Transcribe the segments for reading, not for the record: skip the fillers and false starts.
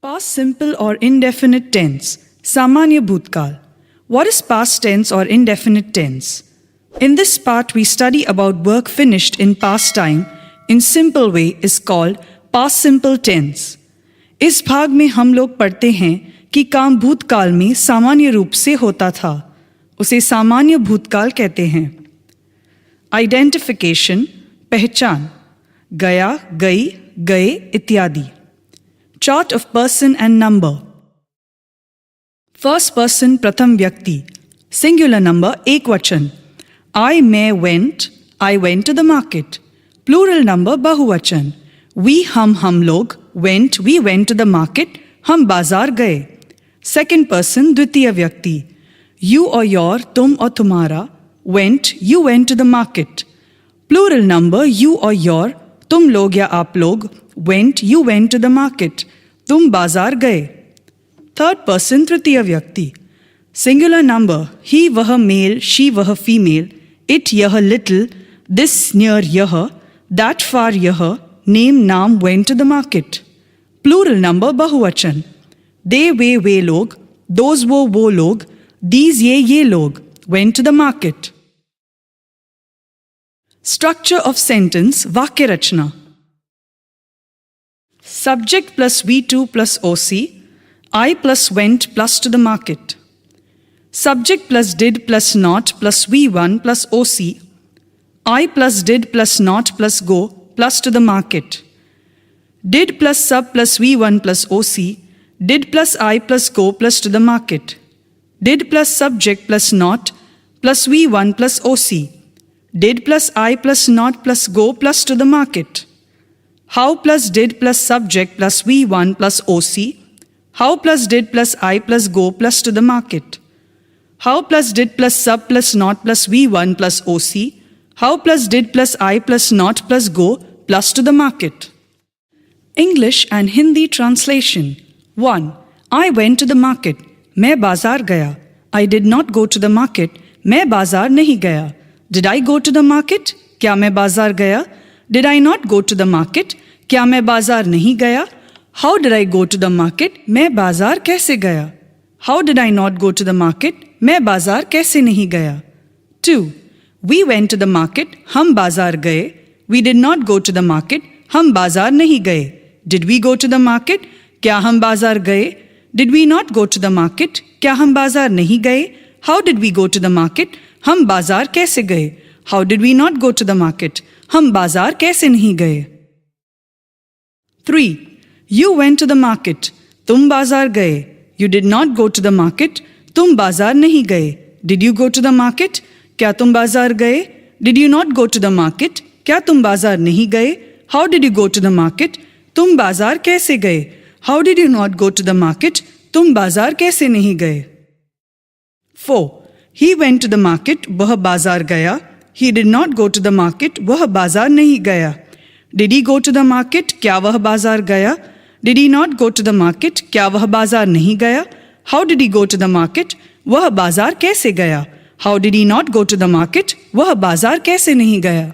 Past simple or indefinite tense. Samanya Bhutkal. What is past tense or indefinite tense? In this part, we study about work finished in past time in simple way is called past simple tense. इस भाग में हम लोग पढ़ते हैं कि काम भूतकाल में सामान्य रूप से होता था, उसे सामान्य भूतकाल कहते हैं. आइडेंटिफिकेशन पहचान, गया, गई, गए इत्यादि. Chart of person and number. First person प्रथम व्यक्ति. Singular number एकवचन. I मैं went to the market. Plural number बहुवचन. We हम लोग we went to the market हम बाजार गए. Second person द्वितीय व्यक्ति. You or your तुम और तुम्हारा you went to the market. Plural number you or your तुम लोग या आप लोग you went to the market तुम बाजार गए. Third person तृतीय व्यक्ति. Singular number he वह male she वह female it यह little this near यह that far यह name नाम went to the market. Plural number बहुवचन. They वे लोग those वो लोग these ये लोग went to the market. Structure of sentence वाक्य रचना. Subject plus V2 plus OC. I plus went plus to the market. Subject plus did plus not plus V1 plus OC. I plus did plus not plus go plus to the market. Did plus sub plus V1 plus OC. Did plus I plus go plus to the market. Did plus subject plus not plus V1 plus OC. Did plus I plus not plus go plus to the market. How plus did plus subject plus V1 plus OC. How plus did plus I plus go plus to the market. How plus did plus sub plus not plus V1 plus OC. How plus did plus I plus not plus go plus to the market. English and Hindi translation. 1. I went to the market. मैं बाजार गया. I did not go to the market. मैं बाजार नहीं गया. Did I go to the market? क्या मैं बाजार गया? Did I not go to the market? क्या मैं बाजार नहीं गया? How did I go to the market? मैं बाजार कैसे गया? How did I not go to the market? मैं बाजार कैसे नहीं गया? 2. We went to the market. हम बाजार गए. We did not go to the market. हम बाजार नहीं गए. Did we go to the market? क्या हम बाजार गए? Did we not go to the market? क्या हम बाजार नहीं गए? How did we go to the market? हम बाजार कैसे गए? How did we not go to the market? हम बाजार कैसे नहीं गए? 3. You went to the market. तुम बाजार गए. You did not go to the market. तुम बाजार नहीं गए. Did you go to the market? क्या तुम बाजार गए? Did you not go to the market? क्या तुम बाजार नहीं गए? How did you go to the market? तुम बाजार कैसे गए? How did you not go to the market? तुम बाजार कैसे नहीं गए? 4. He went to the market. वह बाजार गया. He did not go to the market. वह बाजार नहीं गया. Did he go to the market? क्या वह बाजार गया? Did he not go to the market? क्या वह बाजार नहीं गया? How did he go to the market? वह बाजार कैसे गया? How did he not go to the market? वह बाजार कैसे नहीं गया?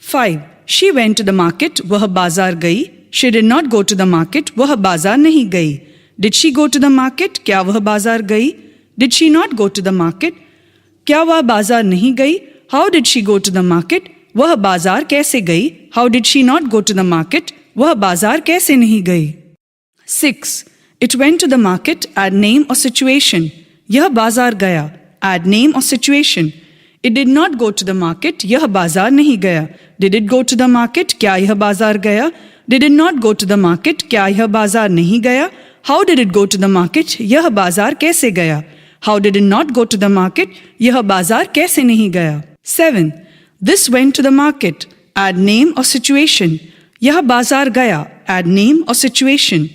5. She went to the market. वह बाजार गई. She did not go to the market. वह बाजार नहीं गई. Did she go to the market? क्या वह बाजार गई? Did she not go to the market? क्या वह बाजार नहीं गई? How did she go to the market? वह बाजार कैसे गई? How did she not go to the market? वह बाजार कैसे नहीं गई? 6. It went to the market. Add name or situation. यह बाजार गया. Add name or situation. It did not go to the market. यह बाजार नहीं गया. Did it go to the market? क्या यह बाजार गया? Did it not go to the market? क्या यह बाजार नहीं गया? How did it go to the market? यह बाजार कैसे गया? How did it not go to the market? यह बाजार कैसे नहीं गया? 7. This went to the market. Add name or situation. यह बाजार गया. Add name or situation.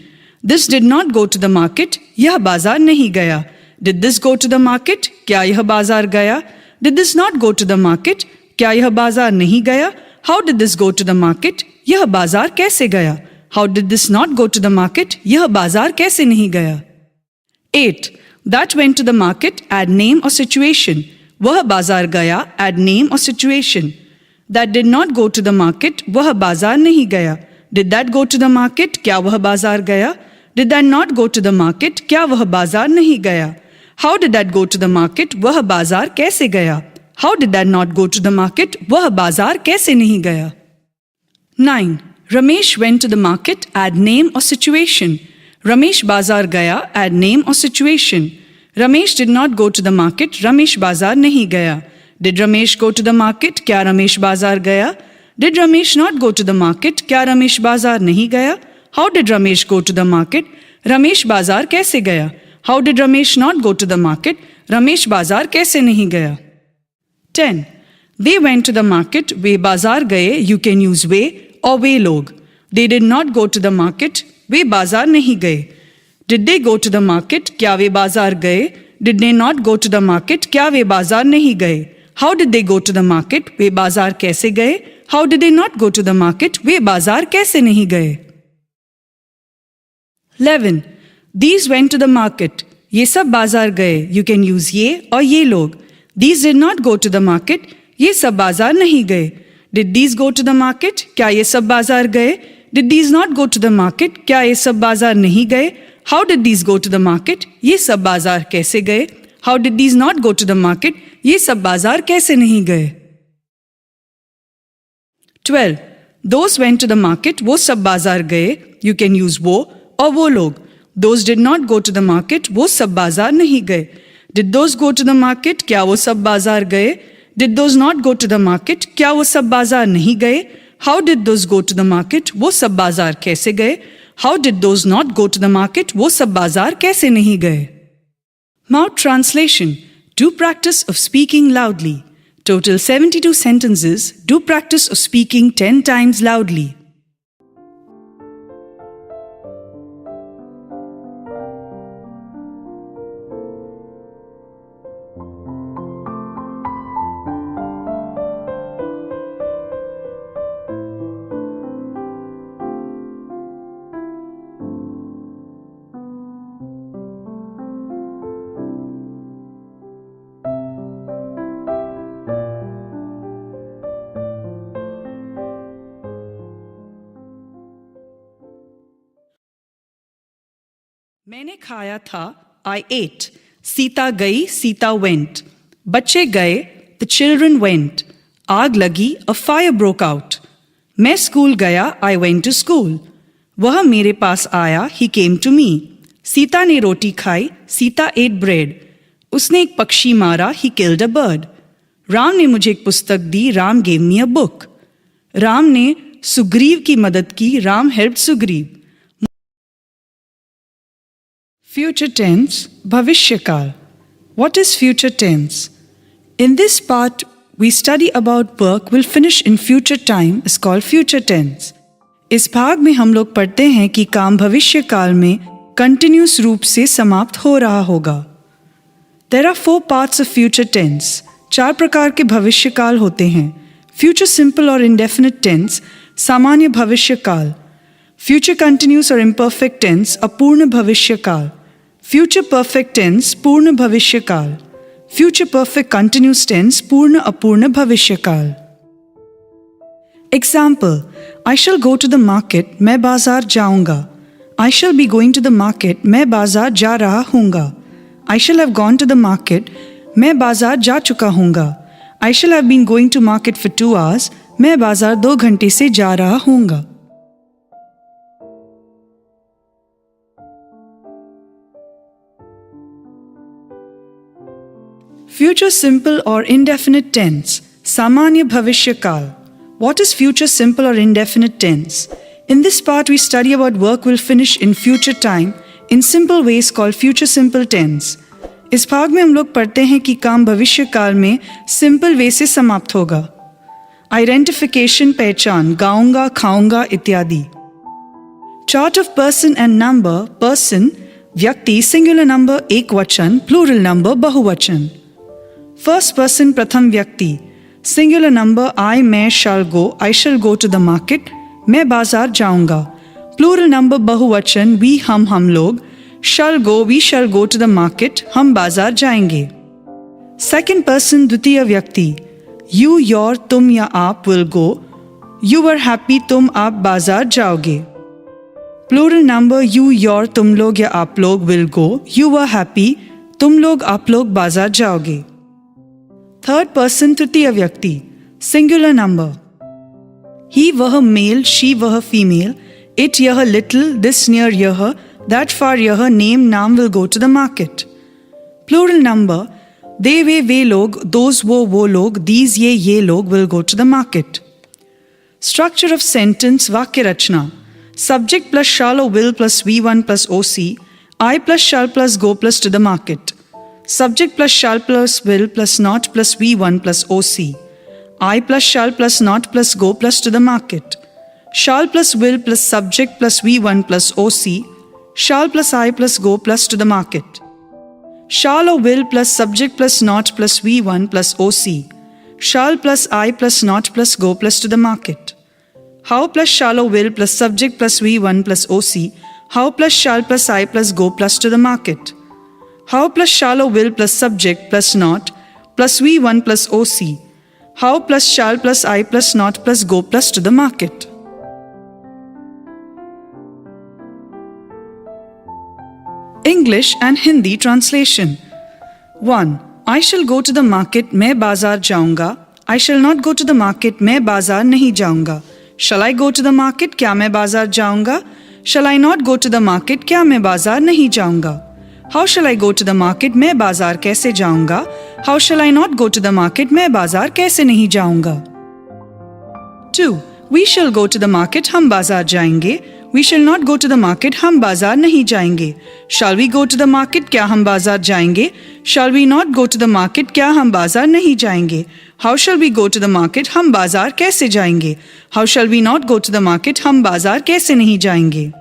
This did not go to the market. यह बाजार नहीं गया. Did this go to the market? क्या यह बाजार गया? Did this not go to the market? क्या यह बाजार नहीं गया? How did this go to the market? यह बाजार कैसे गया? How did this not go to the market? यह बाजार कैसे नहीं गया? 8. That went to the market. Add name or situation. वह बाजार गया. Add name or situation. That did not go to the market. वह बाजार नहीं गया. Did that go to the market? क्या वह बाजार गया? Did that not go to the market? क्या वह बाजार नहीं गया? How did that go to the market? वह बाजार कैसे गया? How did that not go to the market? वह बाजार कैसे नहीं गया? 9. Ramesh went to the market. Add name or situation. Ramesh बाजार गया. Add name or situation. Ramesh did not go to the market. Ramesh बाजार नहीं गया. Did Ramesh go to the market? क्या रमेश बाजार गया? Did Ramesh not go to the market? क्या रमेश बाजार नहीं गया? How did Ramesh go to the market? Ramesh बाजार कैसे गया? How did Ramesh not go to the market? Ramesh बाजार कैसे नहीं गया? 10. They went to the market. वे बाजार गए. You can use way or वे लोग. They did not go to the market. वे बाजार नहीं गए. Did they go to the market? क्या वे बाजार गए? Did they not go to the market? क्या वे बाजार नहीं गए? How did they go to the market? वे बाजार कैसे गए? How did they not go to the market? वे बाजार कैसे नहीं गए? 11. These went to the market. ये सब बाजार गए. You can use ये और ये लोग. These did not go to the market. ये सब बाजार नहीं गए. Did these go to the market? क्या ये सब बाजार गए? Did these not go to the market? क्या ये सब बाजार नहीं गए? How did these go to the market? ये सब बाजार कैसे गए? How did these not go to the market? ये सब बाजार कैसे नहीं गए? 12. Those went to the market. वो सब बाजार गए. You can use वो और वो लोग. Those did not go to the market. वो सब बाजार नहीं गए. Did those go to the market? क्या वो सब बाजार गए? Did those not go to the market? क्या वो सब बाजार नहीं गए? How did those go to the market? वो सब बाजार कैसे गए? How did those not go to the market? वो सब बाजार कैसे नहीं गए? Mouth translation. Do practice of speaking loudly. Total 72 sentences. Do practice of speaking 10 times loudly. मैंने खाया था. I ate. सीता गई. सीता went. बच्चे गए. The children went. आग लगी. A fire broke out. मैं स्कूल गया. I went to school. वह मेरे पास आया. He came to me. Sita ने रोटी खाई. Sita ate bread. उसने एक पक्षी मारा. He killed a bird. Ram ने मुझे एक पुस्तक दी. Ram gave me a book. Ram ने सुग्रीव की मदद की. Ram helped Sugriva. Future tense, bhavishya-kal. What is future tense? In this part, we study about work will finish in future time is called future tense. इस भाग में हम लोग पढ़ते हैं कि काम भविष्य काल में कंटिन्यूस रूप से समाप्त हो रहा होगा. There are 4 parts of future tense. 4 प्रकार के भविष्य काल होते हैं. Future simple or indefinite tense, सामान्य भविष्य काल. Future continuous or imperfect tense, अपूर्ण भविष्य काल. Future perfect tense, पूर्ण भविष्य काल. Future perfect continuous tense, पूर्ण अपूर्ण भविष्य काल. Example: I shall go to the market. मैं बाजार जाऊंगा. I shall be going to the market. मैं बाजार जा रहा हूँगा. I shall have gone to the market. मैं बाजार जा चुका हूँगा. I shall have been going to market for 2 hours. मैं बाजार 2 घंटे से जा रहा हूँगा. Future simple or indefinite tense, सामान्य भविष्य काल. What is future simple or indefinite tense? In this part we study about work will finish in future time in simple ways called future simple tense. इस भाग में हम लोग पढ़ते हैं कि काम भविष्य काल में सिंपल वे से समाप्त होगा. Identification पहचान, गाऊंगा, खाऊंगा इत्यादि. Chart of person and number, person व्यक्ति, सिंगुलर नंबर एक वचन, प्लूरल नंबर बहुवचन. फर्स्ट पर्सन प्रथम व्यक्ति, सिंगुलर नंबर आई मैं shall go, I shall go to the market, मैं बाजार जाऊंगा. प्लूरल नंबर बहुवचन वी हम लोग, shall go we shall go to the market, हम बाजार जाएंगे. सेकंड पर्सन द्वितीय व्यक्ति, यू योर तुम या आप will go, you are happy तुम आप बाजार जाओगे. Plural number you, your, तुम लोग या आप लोग will go. You were happy. तुम लोग आप लोग बाजार जाओगे. Third person तृतीय व्यक्ति. Singular number. He वह male, she वह female. It यह little, this near यह, that far यह name नाम will go to the market. Plural number. They वे लोग, those वो लोग, these ये लोग will go to the market. Structure of sentence वाक्य रचना. Subject plus shall or will plus V1 plus OC. I plus shall plus go plus to the market. Subject plus shall plus will plus not plus V1 plus OC. I plus shall plus not plus go plus to the market. Shall plus will plus subject plus V1 plus OC. Shall plus I plus go plus to the market. Shall or will plus subject plus not plus V1 plus OC. Shall plus I plus not plus go plus to the market. How plus shall or will plus subject plus V1 plus OC. How plus shall plus I plus go plus to the market. How plus shall or will plus subject plus not plus V1 plus OC. How plus shall plus I plus not plus go plus to the market. English and Hindi translation. 1. I shall go to the market, मैं बाजार जाऊंगा. I shall not go to the market, मैं बाजार नहीं जाऊंगा. Shall I go to the market, क्या मैं बाजार जाऊंगा? Shall I not go to the market, क्या मैं बाजार नहीं जाऊंगा? How shall I go to the market, मैं बाजार कैसे जाऊंगा? How shall I not go to the market, मैं बाजार कैसे नहीं जाऊंगा? 2. We shall go to the market, हम बाजार जाएंगे. We shall not go to the market, हम बाजार नहीं जाएंगे. Shall we go to the market, क्या हम बाजार जाएंगे? Shall we not go to the market, क्या हम बाजार नहीं जाएंगे? How shall we go to the market, हम बाजार कैसे जाएंगे? How shall we not go to the market, हम बाजार कैसे नहीं जाएंगे?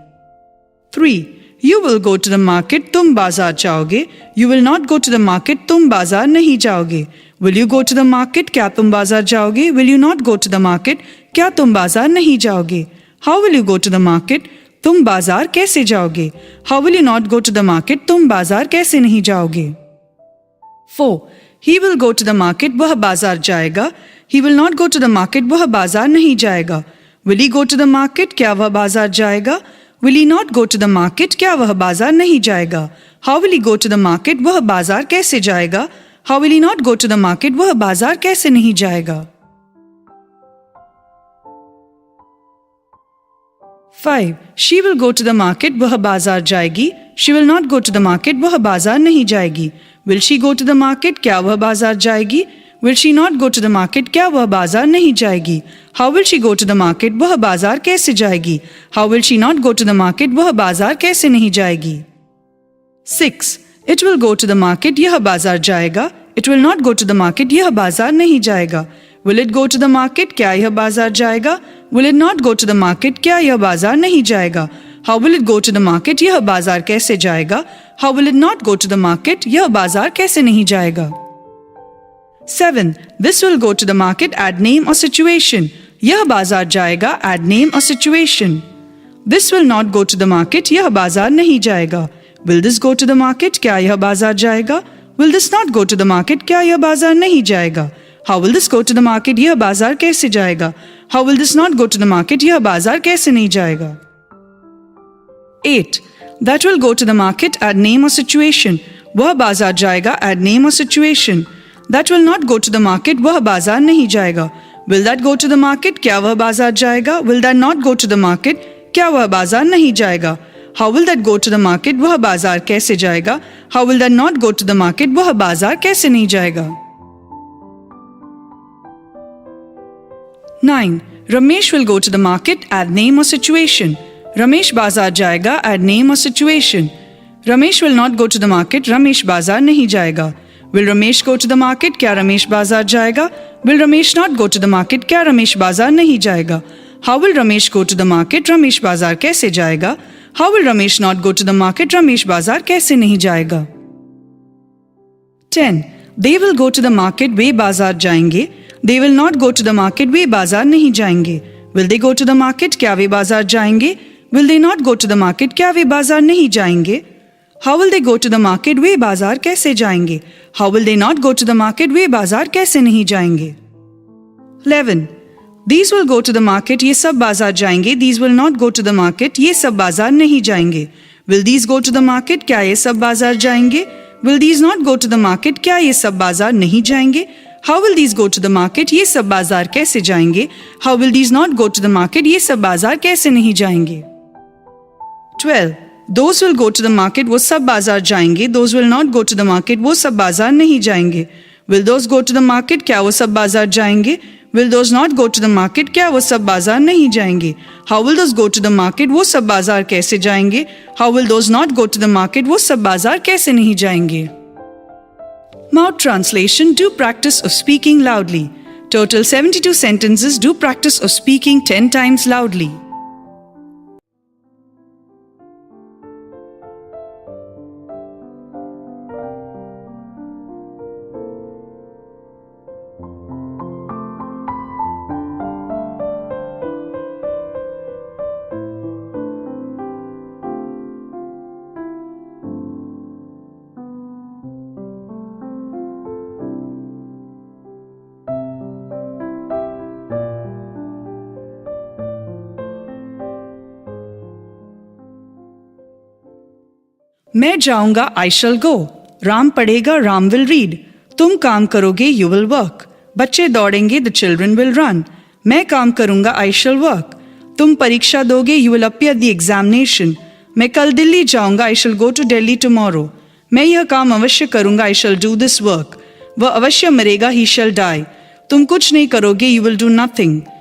3. You will go to the market, तुम बाजार जाओगे. You will not go to the market, तुम बाजार नहीं जाओगे. Will you go to the market, क्या तुम बाजार जाओगे? Will you not go to the market, क्या तुम बाजार नहीं जाओगे? How will you go to the market, तुम बाजार कैसे जाओगे? How will you not go to the market, तुम बाजार कैसे नहीं जाओगे? 4. He will go to the market, वह बाजार जाएगा. He will not go to the market, वह बाजार नहीं जाएगा. Will he go to the market, क्या वह बाजार जाएगा? Will he not go to the market, क्या वह बाजार नहीं जाएगा? How will he go to the market, वह बाजार कैसे जाएगा? How will he not go to the market, वह बाजार कैसे नहीं जाएगा? 5. She will go to the market, वह बाजार जाएगी. She will not go to the market, वह बाजार नहीं जाएगी. Will she go to the market, क्या वह बाजार जाएगी? Will she not go to the market, क्या वह बाजार नहीं जाएगी? How will she go to the market, वह बाजार कैसे जाएगी? How will she not go to the market, वह बाजार कैसे नहीं जाएगी? 6. It will go to the market, यह बाजार जाएगा. It will not go to the market, यह बाजार नहीं जाएगा. Will it go to the market, क्या यह बाजार जाएगा? Will it not go to the market, क्या यह बाजार नहीं जाएगा? How will it go to the market, यह बाजार कैसे जाएगा? How will it not go to the market, यह बाजार कैसे नहीं जाएगा? 7. This will go to the market, add name or situation. यह बाजार जाएगा, add name or situation. This will not go to the market, यह बाजार नहीं जाएगा. Will this go to the market, क्या यह बाजार जाएगा? Will this not go to the market, क्या यह बाजार नहीं जाएगा? How will this go to the market, यह बाजार कैसे जाएगा? How will this not go to the market, यह बाजार कैसे नहीं जाएगा? 8. That will go to the market, add name or situation. वह बाजार जाएगा, add name or situation. That will not go to the market, वह बाजार नहीं जाएगा. Will that go to the market, क्या वह बाजार जाएगा? Will that not go to the market, क्या वह बाजार नहीं जाएगा? How will that go to the market, वह बाजार कैसे जाएगा? How will that not go to the market, वह बाजार कैसे नहीं जाएगा? 9. Ramesh will go to the market, add name or situation. Ramesh बाजार जाएगा, add name or situation. Ramesh will not go to the market, Ramesh बाजार नहीं जाएगा. Will Ramesh go to the market, क्या Ramesh बाजार जाएगा? Will Ramesh not go to the market, क्या Ramesh बाजार नहीं जाएगा? How will Ramesh go to the market, Ramesh बाजार कैसे जाएगा? How will Ramesh not go to the market, Ramesh बाजार कैसे नहीं जाएगा? 10. They will go to the market, वे बाजार जाएंगे. They will not go to the market, वे बाजार नहीं जाएंगे. Will they go to the market, क्या वे बाजार जाएंगे? Will they not go to the market, क्या वे बाजार नहीं जाएंगे? How will they go to the market, वे बाजार कैसे जाएंगे? How will they not go to the market, वे बाजार कैसे नहीं जाएंगे? 11. These will go to the market, ये सब बाजार जाएंगे. These will not go to the market, ये सब बाजार नहीं जाएंगे. Will these go to the market? क्या ये सब बाजार जाएंगे? Will these not go to the market? क्या ये सब बाजार नहीं जाएंगे? How will these go to the market? ये सब बाजार कैसे जाएंगे? How will these not go to the market? ये सब बाजार कैसे नहीं जाएंगे? 12. Those will go to the market, वो सब बाजार जाएंगे. Those will not go to the market, वो सब बाजार नहीं जाएंगे. Will those go to the market? क्या वो सब बाजार जाएंगे? Will those not go to the market? क्या वो सब बाजार नहीं जाएंगे? How will those go to the market? वो सब बाजार कैसे जाएंगे? How will those not go to the market? वो सब बाजार कैसे नहीं जाएंगे? Mouth translation. Do practice of speaking loudly. Total 72 sentences. Do practice of speaking 10 times loudly. मैं जाऊंगा, I shall go. राम पढ़ेगा, राम will read. तुम काम करोगे, you will work. बच्चे दौड़ेंगे, the children will run. मैं काम करूंगा, I shall work. तुम परीक्षा दोगे, you will appear the examination. मैं कल दिल्ली जाऊंगा, I shall go to Delhi tomorrow. मैं यह काम अवश्य करूंगा, I shall do this work. वह अवश्य मरेगा, he shall die. तुम कुछ नहीं करोगे, you will do nothing.